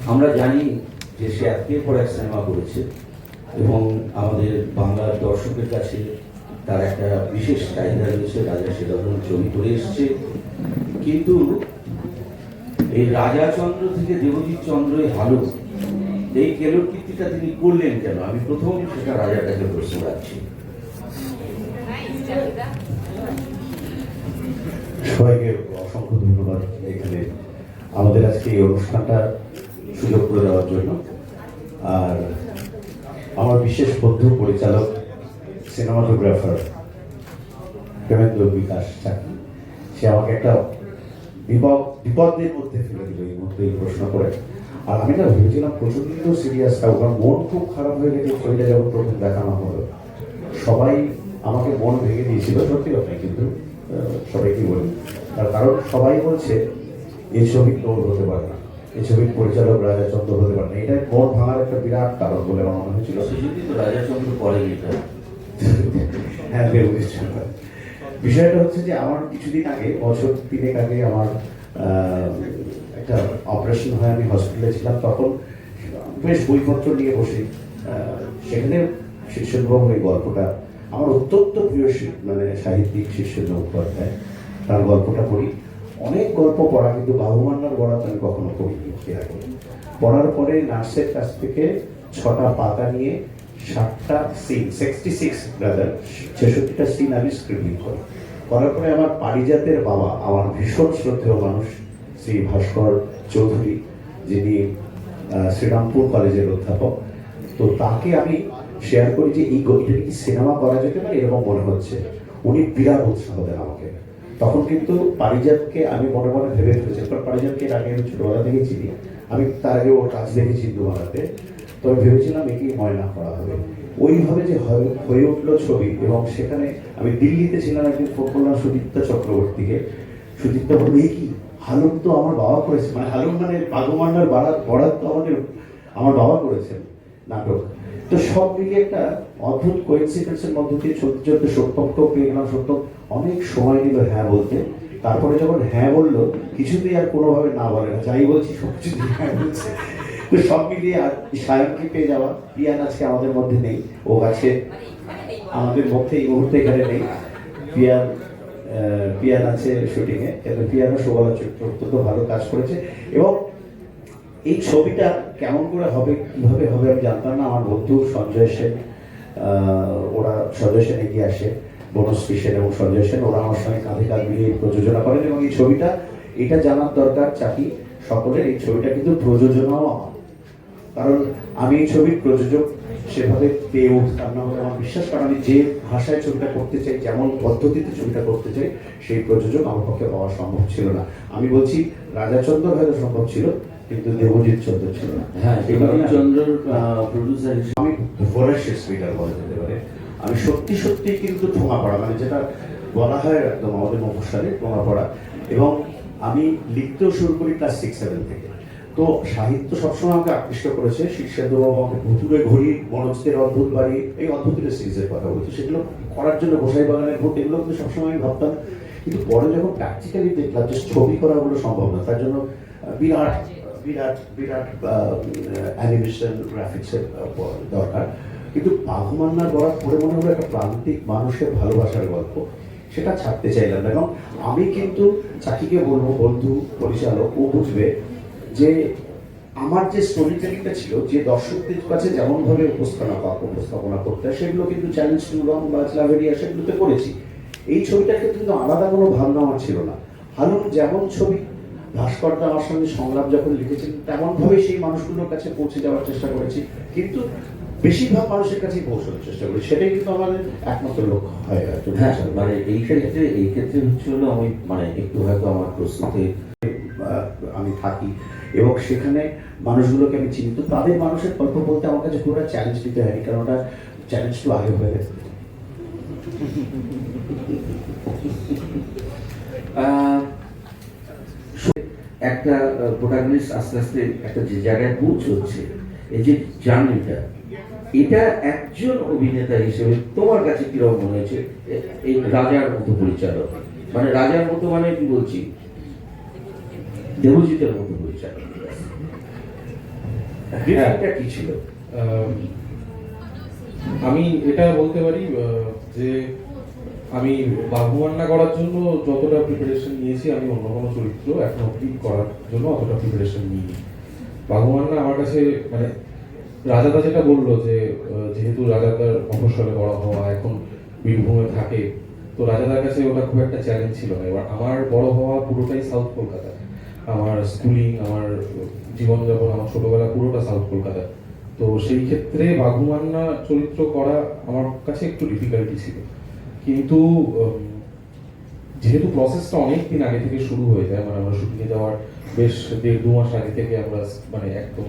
আমরা জানি যে সে একের পর এক সিনেমা করেছে এবং আমাদের বাংলার দর্শকের কাছে তার একটা বিশেষ চাহিদা রয়েছে। রাজা সে ধরনের ছবি করে এসছে, কিন্তু এই রাজাচন্দ্র থেকে দেবজিৎ চন্দ্রের হালু এই কেলোকীর্তিটা তিনি করলেন কেন? আমি প্রথম সেটা রাজাটাকে প্রশ্ন রাখছি। সবাইকে অসংখ্য ধন্যবাদ এখানে আমাদের আজকে এই অনুষ্ঠানটা সুযোগ করে দেওয়ার জন্য। আর আমার বিশেষ বন্ধু পরিচালক সিনেমাটোগ্রাফার প্রেমেন্দ্র বিকাশ চাকরি, সে আমাকে একটা বিপদের মধ্যে ফেলে দিল এই মধ্যে প্রশ্ন করে। আর আমি না ভেবেছিলাম প্রচন্ড সিরিয়াস থাকবো, কারণ মন খুব খারাপ হয়ে গেছে ছবিটা যখন প্রথম দেখানো হলো। সবাই আমাকে মন ভেঙে দিয়েছিল, সত্যি কথা, কিন্তু সবাইকে বলি তার কারণ সবাই বলছে এই ছবি তোর হতে পারে না, এই ছবির পরিচালক রাজাচন্দ্র হতে পারে না। এটা মন ভাঙার একটা বিরাট কারণ বলে আমার মনে হয়েছিল। রাজাচন্দ্র পরে হ্যাঁ, বিষয়টা হচ্ছে যে আমার কিছুদিন আগে, বছর 3 আগে আমার একটা অপারেশন হয়, আমি হসপিটালে ছিলাম। তখন বেশ বইপত্র নিয়ে বসে সেখানে শীর্ষেন্দ্রবাবু এই গল্পটা, আমার অত্যন্ত প্রিয় মানে সাহিত্যিক শীর্ষেন্দ্র মুখোপাধ্যায়, তার গল্পটা পড়ি। অনেক গল্প পড়া, কিন্তু বাহুমান্নার বরাত আমি কখনো পড়িনি। পড়ার পরে নার্সের কাছ থেকে 6টা পাতা নিয়ে 60টা সিন, 66টা সিন আমি স্ক্রিপ্টিং করি। করার পরে আমার পারিজাতের বাবা, আমার ভীষণ শ্রদ্ধেয় মানুষ শ্রী ভাস্কর চৌধুরী, যিনি শ্রীরামপুর কলেজের অধ্যাপক, তো তাকে আমি শেয়ার করি যে এই গল্পটা কি সিনেমা করা যেতে পারে, এরকম মনে হচ্ছে। উনি বিরাট উৎসাহ দেন আমাকে। তখন কিন্তু পারিজাতকে আমি মনে মনে ভেবে ফেলেছি, কারণ পারিজাতকে আগে আমি ছোটবেলা থেকেই চিনি, আমি তার আগে ওর কাজ দেখেছি ইন্দুবালাতে। তবে ভেবেছিলাম একেই ময়না করা হবে। ওইভাবে যে হয়ে উঠলো ছবি, এবং সেখানে আমি দিল্লিতে ছিলাম, একদিন ফোন করলাম সুদীপ্তা চক্রবর্তীকে। সুদীপ্তা বলল, এই কি হালুম তো আমার বাবা করেছে, মানে হালুম মানে বাঘমান্নার বরাত তো আমার বাবা করেছেন নাটক। তো সব মিলিয়ে একটা অদ্ভুত কোইন্সিডেন্সের মধ্যে দিয়ে চলতে চলতে সত্যমকেও পেয়ে গেলাম। সত্যম অনেক সময় নিল হ্যাঁ বলতে। তারপরে যখন হ্যাঁ বললো, কিছুতেই আর কোনোভাবে না বলে না, যাই বলছি সব কিছু হ্যাঁ বলছে। তো সব মিলিয়ে আর সায়নকে পেয়ে যাওয়া। পিয়ান আজকে আমাদের মধ্যে নেই, ও আছে আমাদের মধ্যে এই মুহূর্তে, এখানে নেই। পিয়ান আছে শুটিংয়ে, কিন্তু পিয়ানো সুবলা চরিত্র অত্যন্ত ভালো কাজ করেছে। এবং এই ছবিটা কেমন করে হবে, কিভাবে হবে আমি জানতাম না। আমার বন্ধু সঞ্জয় সেন, সঞ্জয় সেন এগিয়ে আসে, বনশ্রী সেন এবং সঞ্জয় সেন, ওরা আমার সঙ্গে কাঁধে কাঁধ মিলিয়ে প্রযোজনা করেন। এবং এই ছবিটা, এটা জানার দরকার চাকি সকলের, এই ছবিটা কিন্তু প্রযোজনাও আমার, কারণ আমি এই ছবির প্রযোজক সেভাবে পেয়ে উঠতাম না বলে আমার বিশ্বাস। কারণ আমি যে ভাষায় ছবিটা করতে চাই, যেমন পদ্ধতিতে ছবিটা করতে চাই, সেই প্রযোজক আমার পক্ষে পাওয়া সম্ভব ছিল না। আমি বলছি রাজাচন্দ্র হয়তো সম্ভব ছিল, কিন্তু দেবজিৎ চন্দ্র ছিল না। হ্যাঁ, দেবজিৎ চন্দ্রর প্রডিউসার আমি ভরাসিয়াস স্পিকার বলা যেতে পারে। আমি সত্যি সত্যি কিন্তু ঠোঙা পড়া, মানে যেটা বলা হয় একদম আমাদের মফস্বলে ঠোঙা পড়া। এবং আমি লিখতেও শুরু করি ক্লাস 6-7 থেকে। তো সাহিত্য সবসময় আমাকে আকৃষ্ট করেছে। শীর্ষেন্দ্রবাবু আমাকে ভুতুরে ঘড়ি, মনোজদের অদ্ভুত বাড়ি, এই অদ্ভুতের সিরিজের কথা বলছি, সেগুলো করার জন্য গোসাই বাগানের ভূত, এগুলো কিন্তু সবসময় আমি ভাবতাম। কিন্তু পরে যখন প্র্যাকটিক্যালি দেখলাম যে ছবি করাগুলো সম্ভব না, তার জন্য বিরাট বিরাট বিরাট অ্যানিমেশন গ্রাফিক্সের দরকার। কিন্তু বাঘমান্নার বরাত পড়ে মনে হলো একটা প্রান্তিক মানুষের ভালোবাসার গল্প, সেটা ছাড়তে চাইলাম না। এবং আমি কিন্তু চাকিকে বলবো, বন্ধু পরিচালক, ও বুঝবে যে আমার যে স্টোরি টেলিংটা ছিল, যে দর্শকদের কাছে যেমনভাবে উপস্থাপনা করতে হয়, সেগুলো কিন্তু চ্যালেঞ্জ টু লং বা লাভেরিয়া সেগুলোতে করেছি। এই ছবিটার ক্ষেত্রে কিন্তু আলাদা কোনো ভাবনা আমার ছিল না। হালুম যেমন ছবি, ভাস্করদা আমার সঙ্গে সংলাপ যখন লিখেছেন, তেমনভাবে সেই মানুষগুলোর কাছে পৌঁছে যাওয়ার চেষ্টা করেছি, কিন্তু বেশিরভাগ মানুষের কাছেই পৌঁছানোর চেষ্টা করি। সেটাই কিন্তু আমাদের একমাত্র লক্ষ্য হয়। হ্যাঁ, মানে এই ক্ষেত্রে হচ্ছে হলো আমি মানে একটু হয়তো আমার প্রস্তুতি আমি থাকি এবং সেখানে মানুষগুলোকে আমি চিনি। তো তাদের মানুষের গল্প বলতে আমার কাছে পুরো চ্যালেঞ্জ দিতে হয়নি, কারণ ওটা চ্যালেঞ্জ তো আগে হয়ে গেছে। একটা প্রোটাগনিস্ট আস্তে আস্তে একটা যে জায়গায় পৌঁছচ্ছে, এই যে জার্নিটা, এটা একজন অভিনেতা হিসেবে তোমার কাছে কিরকম মনে হয়েছে? এই রাজার মতো পরিচালক, মানে রাজার মতো মানে কি বলছি, দেবজিতের মতো পরিচালক, ডিফারেন্টটা কি ছিল? আমি এটা বলতে পারি যে আমি বাঘুয়ান্না করার জন্য যতটা প্রিপারেশন নিয়েছি আমি অন্য কোনো চরিত্র এখন অব্দি করার জন্য অতটা প্রিপারেশন নিইনি। বাঘুয়ান্না আমার কাছে মানে রাজাদা যেটা বললো যে যেহেতু রাজাদার মফস্বলে বড় হওয়া, এখন বীরভূমে থাকে, তো রাজাদার কাছে ওটা খুব একটা চ্যালেঞ্জ ছিল না। এবার আমার বড় হওয়া পুরোটাই সাউথ কলকাতায়, আমার স্কুলিং, আমার জীবনযাপন, আমার ছোটবেলা পুরোটা সাউথ কলকাতায়। তো সেই ক্ষেত্রে বাঘুমান্না চরিত্র করা আমার কাছে একটু ডিফিকাল্টি ছিল, কিন্তু যেহেতু প্রসেসটা অনেক দিন আগে থেকে শুরু হয়ে যায়, মানে আমরা শুটিংয়ে যাওয়ার বেশ 1.5-2 মাস আগে থেকে আমরা মানে একদম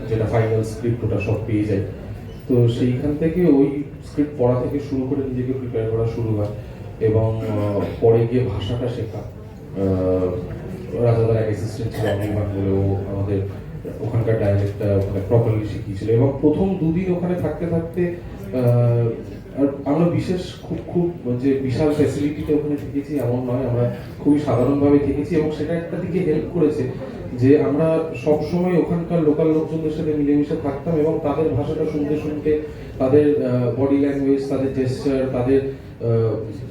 যেটা ফাইনাল স্ক্রিপ্ট ওটা সব পেয়ে যাই। তো সেইখান থেকে ওই স্ক্রিপ্ট পড়া থেকে শুরু করে নিজেকে প্রিপেয়ার করা শুরু হয়, এবং পরে গিয়ে ভাষাটা শেখা। রাজাদার এক অ্যাসিস্ট্যান্ট ছিল অনির্বাণ বলে, ও আমাদের ওখানকার ডায়ালেক্টটা মানে প্রপারলি শিখিয়েছিল, এবং প্রথম 2 দিন ওখানে থাকতে থাকতে আর আমরা বিশেষ খুব যে বিশাল ফ্যাসিলিটিতে ওখানে থেকেছি এমন নয়, আমরা খুবই সাধারণভাবে থেকেছি, এবং সেটা একটা দিকে হেল্প করেছে যে আমরা সব সময় ওখানকার লোকাল লোকজনদের সাথে মিলেমিশে থাকতাম, এবং তাদের ভাষাটা শুনতে শুনতে, তাদের বডি ল্যাঙ্গুয়েজ, তাদের জেস্টার, তাদের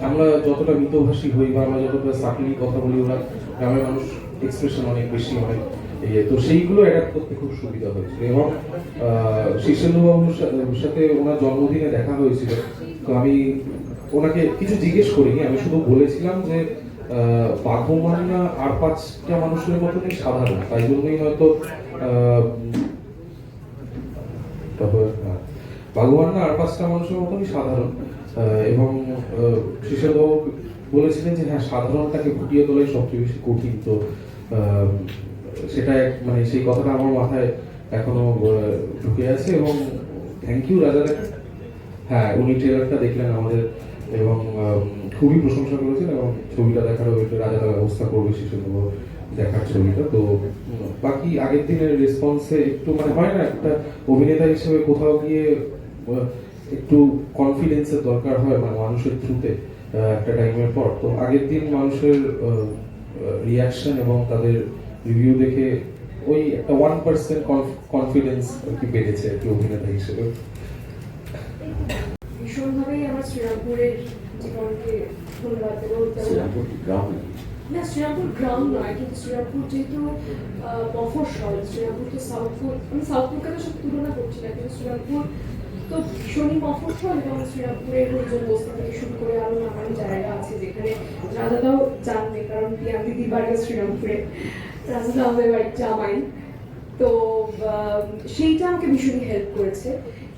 আমরা যতটা মিতভাষী হই বা আমরা যতটা সাকলি কথা বলি, ওরা গ্রামের মানুষ এক্সপ্রেশন অনেক বেশি হয়, তো সেইগুলো অ্যাডাপ্ট করতে খুব সুবিধা হয়েছিল। এবং শীর্ষেন্দুবাবুর সাথে ওনার জন্মদিনে দেখা হয়েছিল, তো আমি ওনাকে কিছু জিজ্ঞেস করিনি, আমি শুধু বলেছিলাম যে বাঘুমান্না আর 5টা মানুষের মতনই সাধারণ, তাই জন্যই হয়তো বাঘুমান্না আর 5টা মানুষের মতনই সাধারণ। এবং শীর্ষেন্দুবাবু বলেছিলেন যে হ্যাঁ, সাধারণটাকে ফুটিয়ে তোলাই সবচেয়ে বেশি কঠিন। তো সেটা মানে সেই কথাটা আমার মাথায় এখনো ঢুকে আছে, এবং থ্যাংক ইউ রাজাদা। হ্যাঁ, উনি ট্রেলারটা দেখলেন আমাদের, এবং খুবই প্রশংসা করেছেন, এবং ছবিটা দেখারও রাজাদা ব্যবস্থা করবে শীর্ষেন্দুবাবু দেখার ছবিটা। তো বাকি আগের দিনের রেসপন্সে একটু মানে হয় না, একটা অভিনেতা হিসেবে কোথাও গিয়ে একটু কনফিডেন্সের দরকার হয় মানে মানুষের থ্রুতে একটা টাইমের পর। তো আগের দিন মানুষের রিয়াকশন এবং তাদের রিভিউ দেখে ওই একটা 1% কনফিডেন্স আর কি বেড়েছে আর কি অভিনেতা হিসেবে। ভীষণভাবেই আমার শ্রীরামপুরের জীবনকে ধন্যবাদ দেবো। না, শ্রীরামপুর গ্রাম নয়, কিন্তু শ্রীরামপুর যেহেতু মফস্বল, শ্রীরামপুর তো আমি সাউথ কলকাতার সাথে তুলনা করছি না, কিন্তু শ্রীরামপুর তো ভীষণই মফস্বল, এবং শ্রীরামপুরের হরিজন বস্তি থেকে শুরু করে আরো নানান জায়গা আছে যেখানে রাজাদাও জানবে, কারণ পিয়াম দিদির বাড়ি শ্রীরামপুরে, রাজাদা আমাদের বাড়ির জামাই। তো সেইটা আমাকে ভীষণই হেল্প করেছে।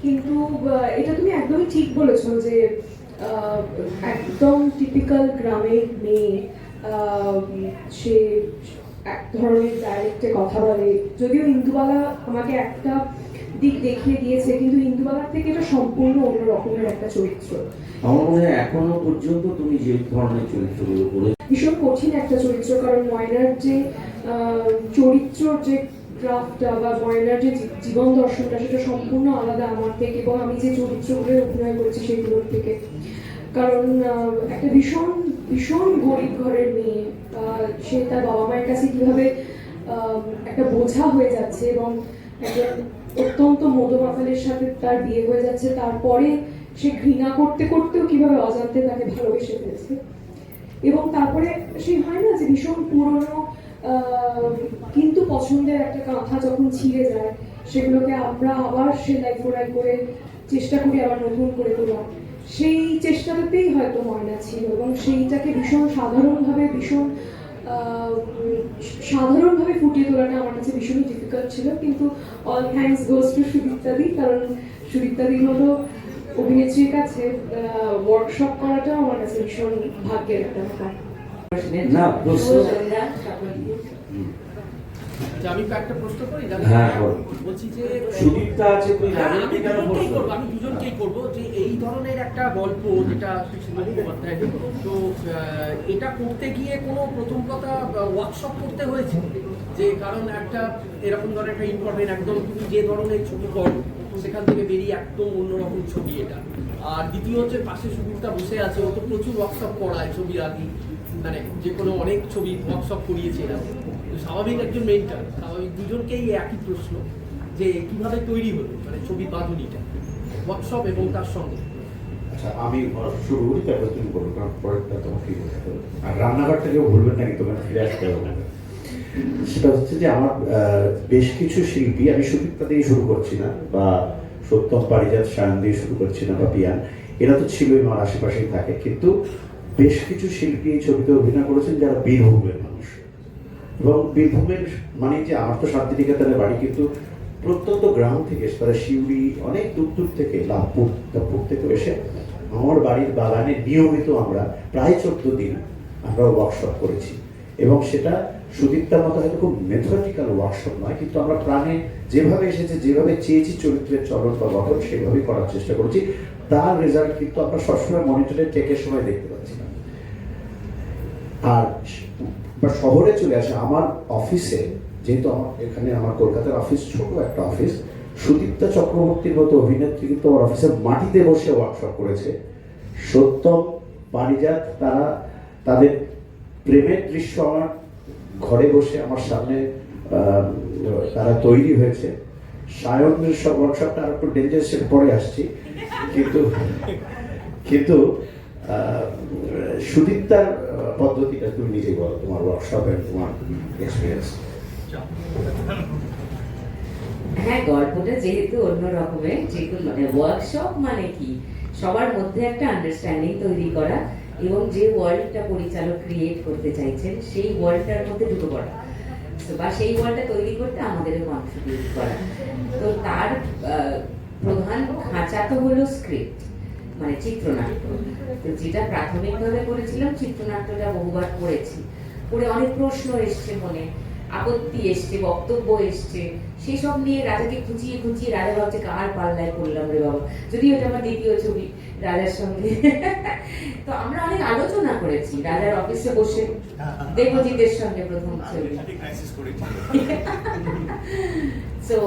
কিন্তু এটা তুমি একদমই ঠিক বলেছো যে একদম টিপিক্যাল গ্রামের মেয়ে, সে এক ধরনের ডায়ালেক্টে কথা বলে, যদিও ইন্দুবালা আমাকে একটা দিক দেখিয়ে দিয়েছে, কিন্তু ইন্দুবালার থেকে এটা সম্পূর্ণ অন্য রকমের একটা চরিত্র। আমার মনে হয় এখনো পর্যন্ত তুমি যে ধরনের চরিত্রগুলো করে ভীষণ কঠিন একটা চরিত্র, কারণ ময়নার যে চরিত্র, যে ক্রাফটটা বা ময়নার যে জীবন দর্শনটা, সেটা সম্পূর্ণ আলাদা আমার থেকে, এবং আমি যে চরিত্রগুলো অভিনয় করেছি সেগুলোর থেকে। কারণ একটা ভীষণ ভীষণ গরিব ঘরের মেয়ে, সে তার বাবা মায়ের কাছে কিভাবে একটা বোঝা হয়ে যাচ্ছে, এবং একজন অত্যন্ত মদমাতালের সাথে তার বিয়ে হয়ে যাচ্ছে, তারপরে সে ঘৃণা করতে করতেও কিভাবে অজান্তে তাকে ভালোবেসে ফেলেছে, এবং তারপরে সেই হয় না যে ভীষণ পুরনো কিন্তু পছন্দের একটা কাঁথা যখন ছিঁড়ে যায়, সেগুলোকে আমরা আবার সেলাই ফোড়াই করে চেষ্টা করি আবার নতুন করে তোলা, সেই চেষ্টাটাতেই হয়তো ময়না ছিল, এবং সেইটাকে ভীষণ সাধারণভাবে ফুটিয়ে তোলাটা আমার কাছে ভীষণই ডিফিকাল্ট ছিল। কিন্তু অল থ্যাঙ্কস গোজ টু সুদীপ্তাদি, কারণ সুদীপ্তাদির মতো অভিনেত্রীর কাছে ওয়ার্কশপ করাটা আমার কাছে ভীষণ ভাগ্যের একটা ব্যাপার। না প্রশ্ন আমি একটা প্রশ্ন করি। হ্যাঁ, বলছি যে সুদীপ্তা আছে, তুই আমি রাজনীতি কেন দুজনকেই প্রশ্ন? করবো, আমি দুজনকেই করবো যে এই ধরনের একটা গল্প যেটা মুখোপাধ্যায়, তো এটা করতে গিয়ে কোনো প্রথম কথা ওয়ার্কশপ করতে হয়েছে, যে কারণ একটা এরকম ধরনের একটা ইম্পর্টেন্ট একদম তুমি যে ধরনের ছবি করো সেখান থেকে বেরিয়ে একদম অন্যরকম ছবি এটা। আর দ্বিতীয় হচ্ছে পাশে সুদীপ্তা বসে আছে, ও তো প্রচুর ওয়ার্কশপ করায় ছবি আগে, মানে যে কোনো অনেক ছবি ওয়ার্কশপ করিয়েছে এরা, স্বাভাবিক একজন মেন্টার, স্বাভাবিক দুজনকেই একই প্রশ্ন যে কিভাবে তৈরি হলো মানে ছবির বাঁধুনিটা ওয়ার্কশপ এবং তার সঙ্গে। আচ্ছা, আমি শুরু করি, তারপর তুমি বলো, কারণ পরেরটা তোমাকে বলতে হবে। আর রান্নাঘরটা কেউ ভুলবেন না, কিন্তু ওখানে ফিরে আসতে হবে। সেটা হচ্ছে যে আমার বেশ কিছু শিল্পী, আমি সুদীপ্তা দিয়ে শুরু করছি না, বা সত্যম পারিজাত সায়ন দিয়ে শুরু করছি না, বা পিয়ান, এরা তো ছিলই আমার আশেপাশেই থাকে, কিন্তু বেশ কিছু শিল্পী এই ছবিতে অভিনয় করেছেন যারা বীরভূমের মানুষ। এবং বীরভূমের মানে যে আমার তো শান্তিনিকেতনের বাড়ি, কিন্তু প্রত্যন্ত গ্রাম থেকে, তারা শিউরি অনেক দূর দূর থেকে, লাভপুর থেকে এসে আমার বাড়ির বাগানে নিয়মিত আমরা প্রায় 14 দিন আমরা ওয়ার্কশপ করেছি। এবং সেটা সুদীপ্তার মতো হয়তো খুব মেথডিক্যাল ওয়ার্কশপ নয়, কিন্তু আমরা প্রাণে যেভাবে এসেছে, যেভাবে চেয়েছি চরিত্রের চলন বা গঠন, সেভাবেই করার চেষ্টা করেছি। তার রেজাল্ট কিন্তু আমরা সবসময় মনিটরে টেকের সময় দেখতে পাচ্ছি না। আর শহরে চলে আসে আমার অফিসে, যেহেতু আমার এখানে আমার কলকাতার অফিস ছোট একটা অফিস, সুদীপ্তা চক্রবর্তীর মতো অভিনেত্রী কিন্তু আমার অফিসের মাটিতে বসে ওয়ার্কশপ করেছে। সত্যম, পারিজাত, তারা তাদের প্রেমের দৃশ্য আমার ঘরে বসে আমার সামনে তারা তৈরি হয়েছে। সায়নের সব ওয়ার্কশপটা আর একটু ডেঞ্জারাস, পরে আসছি, কিন্তু সুদীপ্তার পদ্ধতিটা তুমি নিজে বলো, তোমার ওয়ার্কশপের তোমার এক্সপিরিয়েন্স। হ্যাঁ, গল্পটা যেহেতু অন্য রকমের, যেহেতু মানে ওয়ার্কশপ মানে কি সবার মধ্যে একটা আন্ডারস্ট্যান্ডিং তৈরি করা, এবং যে ওয়ার্ল্ডটা পরিচালক ক্রিয়েট করতে চাইছেন সেই ওয়ার্ল্ডটার মধ্যে ঢুকে পড়া, বা সেই ওয়ার্ল্ডটা তৈরি করতে আমাদেরও কন্ট্রিবিউট করা। তো তার প্রধান খাঁচা তো হলো স্ক্রিপ্ট, মানে চিত্রনাট্য। তো যেটা প্রাথমিকভাবে করেছিলাম, চিত্রনাট্যটা বহুবার পড়েছি, পড়ে অনেক প্রশ্ন এসছে মনে, আপত্তি এসছে, বক্তব্য এসছে, সেসব নিয়ে রাজাকে খুঁচিয়ে রাজা ভাবছে কার পাল্লায় পড়লাম রে বাবা, যদিও এটা আমার দ্বিতীয় ছবি রাজার সঙ্গে। তো আমরা অনেক আলোচনা করেছি রাজার অফিসে বসে, দেবজিতের সঙ্গে প্রথম ছবি। So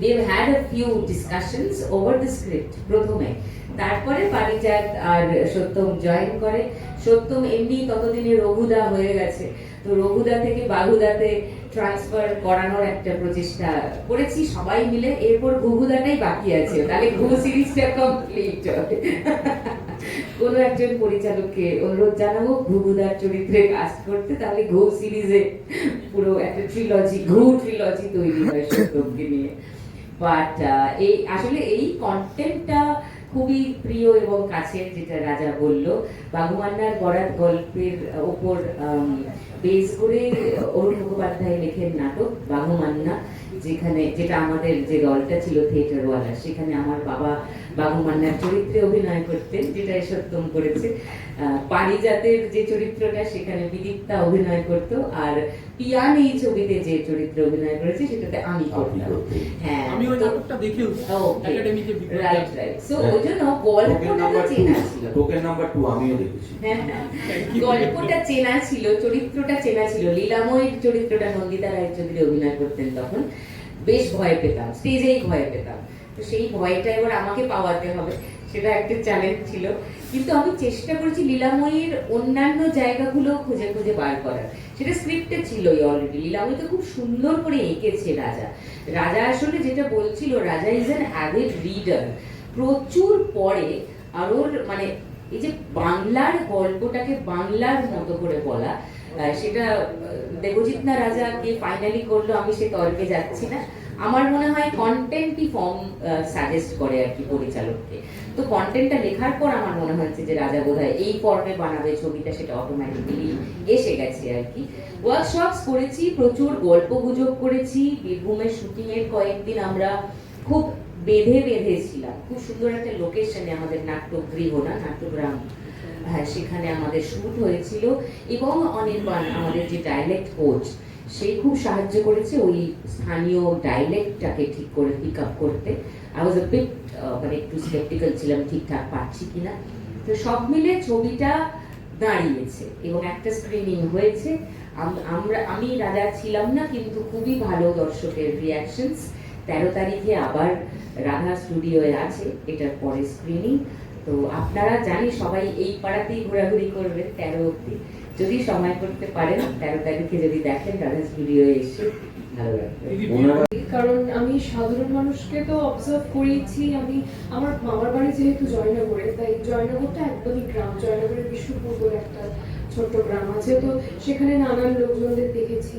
we've had a few discussions over the script প্রথমে, তারপরে পারিজাত আর সত্যম জয়েন করে। সত্যম এমনি ততদিনে রঘুদা হয়ে গেছে, তো রঘুদা থেকে বাঘুদাতে ট্রান্সফার করানোর একটা প্রচেষ্টা করেছি সবাই মিলে। এরপর ঘুঘুদাটাই বাকি আছে, তাহলে ঘুঘু সিরিজটা কমপ্লিট হবে। কোনো একজন পরিচালককে অনুরোধ জানাবো ঘুঘুদার চরিত্রে কাস্ট করতে, তাহলে ঘু সিরিজে পুরো একটা ঘু ট্রিলজি তৈরি হয় সত্যমকে নিয়ে। বাট আসলে এই কন্টেন্টটা খুবই প্রিয় এবং কাছের, যেটা রাজা বলল। বাঘুমান্নার বরাত গল্পের ওপর বেস করে অরুণ মুখোপাধ্যায় লেখেন নাটক বাঘুমান্না, যেটা আমাদের যে দলটা ছিল থিয়েটারওয়ালা, সেখানে আমার বাবা বাঘুমান্নার চরিত্রে অভিনয় করতেন, যেটা সত্যম করেছে। পারিজাতের যে চরিত্রটা, সেখানে বিদীপ্তা অভিনয় করত, আর পিয়ান এই ছবিতে যে চরিত্রে অভিনয় করেছে সেটাতে আমি করতাম। হ্যাঁ, আমি ওই নাটকটা দেখেও একাডেমিতে রাইট। সো ওই জন্য গল্পটা চেনা ছিল, টোকেন নাম্বার 2 আমিও দেখেছি। গল্পটা চেনা ছিল, চরিত্রটা চেনা ছিল। লীলাময়ীর চরিত্রটা নন্দিতা রায়চৌধুরী অভিনয় করতেন, তখন বেশ ভয় পেতাম, স্টেজেই ভয় পেতাম। তো সেই ভয়টা এবার আমাকে পাওয়াতে হবে, সেটা একটা চ্যালেঞ্জ ছিল। কিন্তু আমি চেষ্টা করেছি লীলাময়ীর অন্যান্য জায়গাগুলো খুঁজে বার করার। সেটা স্ক্রিপ্টে ছিলই অলরেডি। লীলাময়ী তো খুব সুন্দর করে এঁকেছে রাজা আসলে যেটা বলছিল, রাজা ইজ অ্যান অ্যাভিড রিডার, প্রচুর পড়ে। আর ওর মানে এই যে বাংলার গল্পটাকে বাংলার মতো করে বলা, সেটা দেবজিৎ না রাজা কে ফাইনালি করলো আমি সে তর্কে যাচ্ছি না। আমার মনে হয় কন্টেন্টই ফর্ম সাজেস্ট করে আর কি পরিচালককে। তো কন্টেন্টটা লেখার পর আমার মনে হচ্ছে যে রাজা বোধহয় এই ফর্মে বানাবে ছবিটা, সেটা অটোমেটিক্যালি এসে গেছে আর কি। ওয়ার্কশপস করেছি, প্রচুর গল্প গুজব করেছি। বীরভূমের শুটিং এর কয়েকদিন আমরা খুব বেঁধেছিলাম। খুব সুন্দর একটা লোকেশনে, আমাদের নাট্যগৃহ না নাট্যগ্রাম, হ্যাঁ, সেখানে আমাদের শুট হয়েছিল। এবং অনির্বাণ আমাদের যে ডায়ালেক্ট কোচ, সেই খুব সাহায্য করেছে ওই স্থানীয় ডায়ালেক্টটাকে ঠিক করে পিক আপ করতে। আই ওয়াজ আ বিট মানে একটু স্কেপটিক্যাল ছিলাম ঠিকঠাক পাচ্ছি কিনা। তো সব মিলে ছবিটা দাঁড়িয়েছে এবং একটা স্ক্রিনিং হয়েছে। আমি রাজা ছিলাম না, কিন্তু খুবই ভালো দর্শকের রিয়াকশনস। 13 তারিখে আবার রাধা স্টুডিওয়ে আছে, এটার পরে স্ক্রিনিং। তো আপনারা জানি সবাই এই পাড়াতেই ঘোরাঘুরি করবেন 13 অবধি। যদি সময় করতে পারেন 13 তারিখে যদি দেখেন রাজা স্টুডিও এসে ভালো লাগবে। কারণ আমি সাধারণ মানুষকে তো অবজার্ভ করেছি, আমি আমার মামার বাড়ি যেহেতু জয়নগরে, তাই জয়নগরটা একদমই গ্রাম, জয়নগরের বিষ্ণুপুর বলে একটা ছোট্ট গ্রাম আছে, তো সেখানে নানান লোকজনদের দেখেছি,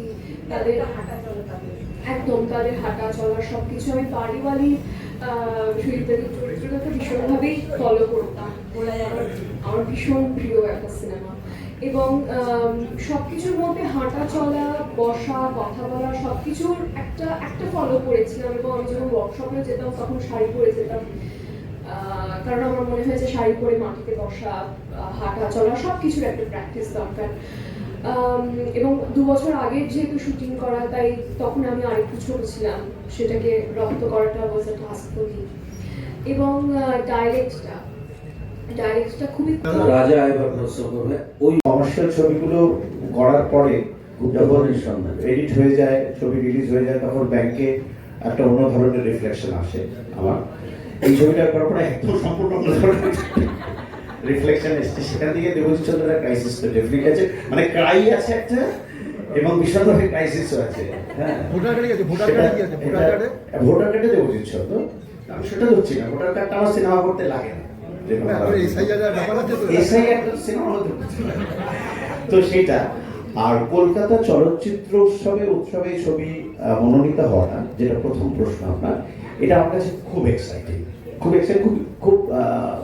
তাদের একদম তাদের হাঁটা চলা সবকিছু। আমি বাড়িওয়ালি সুদীপ্তাদির চরিত্রটাকে ভীষণভাবেই ফলো করতাম, আমার ভীষণ প্রিয় একটা সিনেমা। এবং সবকিছুর মধ্যে হাঁটা চলা, বসা, কথা বলা সবকিছুর একটা ফলো করেছিলাম। এবং আমি যখন ওয়ার্কশপে যেতাম তখন শাড়ি পরে যেতাম, কারণ আমার মনে হয়েছে শাড়ি পরে মাটিতে বসা, হাঁটা চলা সবকিছুর একটা প্র্যাকটিস দরকার। এবং 2 বছর আগে যেহেতু শুটিং করা, তাই তখন আমি আরেকটু ছোট ছিলাম, সেটাকে রপ্ত করাটা ওয়াজ আ টাস্ক ফর মি। এবং ডাইরেক্টটা খুবই রাজা এবার প্রশ্ন করবে ওই কমার্শিয়াল ছবিগুলো করার পরে যখন এডিট হয়ে যায়, ছবি রিলিজ হয়ে যায়, তখন ব্যাংকে একটা অন্য ধরনের রিফ্লেকশন আসে আমার। এই ছবিটা করার পরে একদম সম্পূর্ণ অন্য ধরনের রিফ্লেকশন এসছে। সেখান থেকে দেবজিৎ চন্দ্রের ক্রাইসিস তো ডেফিনেটলি আছে, মানে ক্রাই আছে একটা এবং ভীষণভাবে ক্রাইসিসও আছে। হ্যাঁ, ভোটার কার্ডে দেবজিৎ চন্দ্র, আমি সেটা ধরছি না, ভোটার কার্ডটা আমার সিনেমা করতে লাগে না, তো সেটা। আর কলকাতা চলচ্চিত্র উৎসবে ছবি মনোনীত হওয়াটা, যেটা প্রথম প্রশ্ন আপনার, এটা আমার কাছে খুব এক্সাইটিং, খুব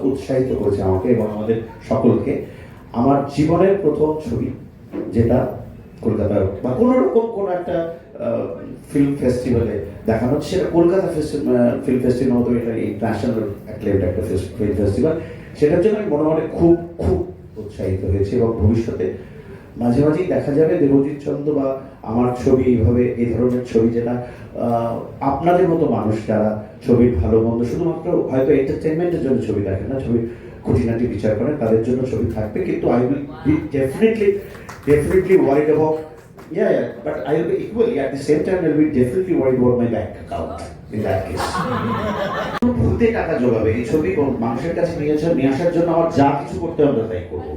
উৎসাহিত করেছে আমাকে এবং আমাদের সকলকে। আমার জীবনের প্রথম ছবি যেটা কলকাতার বা কোনো রকম কোনো একটা ফিল্ম ফেস্টিভ্যালে দেখানো হচ্ছে, সেটা কলকাতা ফিল্ম ফেস্টিভ্যাল মতো এটা ইন্টারন্যাশনাল অ্যাক্লেমড একটা ফিল্ম ফেস্টিভ্যাল, সেটার জন্য আমি মনে খুব উৎসাহিত হয়েছি। এবং ভবিষ্যতে মাঝে মাঝেই দেখা যাবে দেবজিৎ চন্দ্র বা আমার ছবি এইভাবে, এই ধরনের ছবি যেটা আপনাদের মতো মানুষ যারা ছবির ভালো মন্দ শুধুমাত্র হয়তো এন্টারটেনমেন্টের জন্য ছবি দেখেন না, ছবির খুঁটিনাটি বিচার করেন, তাদের জন্য ছবি থাকবে। কিন্তু I will be definitely worried about, but I will be equally at the same time I will be definitely worried about my bank account in that case. ভূতে টাকা জোগাবে এই ছবি মানুষের কাছে নিয়ে আসার জন্য আমার যা কিছু করতে হবে তাই করবো,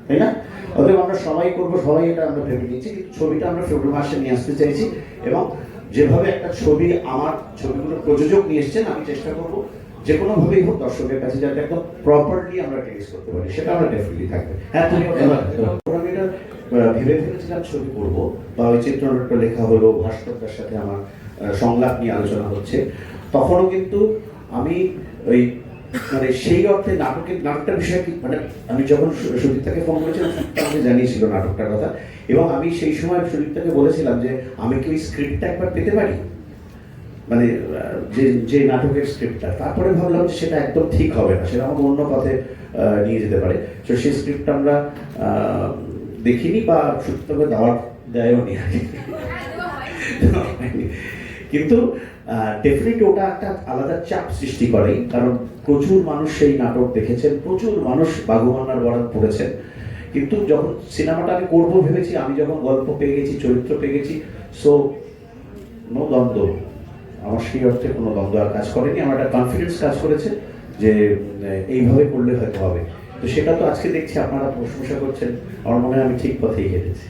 তাই না? অতএব আমরা সবাই করবো, সবাই এটা আমরা ভেবে নিচ্ছি, কিন্তু ছবিটা আমরা ফেব্রুয়ারি মাসে নিয়ে আসতে চাইছি। এবং যেভাবে একটা ছবি, আমার ছবিগুলো প্রযোজক নিয়ে এসছেন, আমি চেষ্টা করবো যে কোনো ভাবেই হোক দর্শকের কাছে যাতে একদম প্রপারলি আমরা টেলিস করতে পারি, সেটা আমরা ডেফিনেটলি থাকবে। হ্যাঁ, তুমি আমি এটা ভেবেছিলাম ছবি করবো, বা ওই চিত্রনাট্য লেখা হলো, ভাস্করদার সাথে আমার সংলাপ নিয়ে আলোচনা হচ্ছে, তখনও কিন্তু আমি ওই মানে সেই অর্থে নাটকটার বিষয়ে মানে আমি যখন সুদীপ্তাকে ফোন করেছিলাম, আমাকে জানিয়েছিল নাটকটার কথা, এবং আমি সেই সময় সুদীপ্তাকে বলেছিলাম যে আমি কি ওই স্ক্রিপ্টটা একবার পেতে পারি, মানে যে নাটকের স্ক্রিপ্টটা। তারপরে ভাবলাম সেটা একদম ঠিক হবে না, সেটা আমাকে অন্য পথে নিয়ে যেতে পারে। তো সেই স্ক্রিপ্টটা আমরা দেখিনি বা সুদীপ্তাকে দেয়ও নি, কিন্তু ডেফিনেটলি ওটা একটা আলাদা চাপ সৃষ্টি করে, কারণ প্রচুর মানুষ সেই নাটক দেখেছেন, প্রচুর মানুষ বাঘুমান্নার বরাত পড়েছেন। কিন্তু যখন সিনেমাটা আমি করবো ভেবেছি, আমি যখন গল্প পেয়ে গেছি, চরিত্র পেয়ে গেছি, সো নো দ্বন্দ্ব, আমার সেই অর্থে কোনো দ্বন্দ্ব আর কাজ করেনি। আমার একটা কনফিডেন্স কাজ করেছে যে এইভাবে করলে হয়তো হবে। তো সেটা তো আজকে দেখছি আপনারা প্রশংসা করছেন, আমার মনে হয় আমি ঠিক পথেই হেঁটেছি।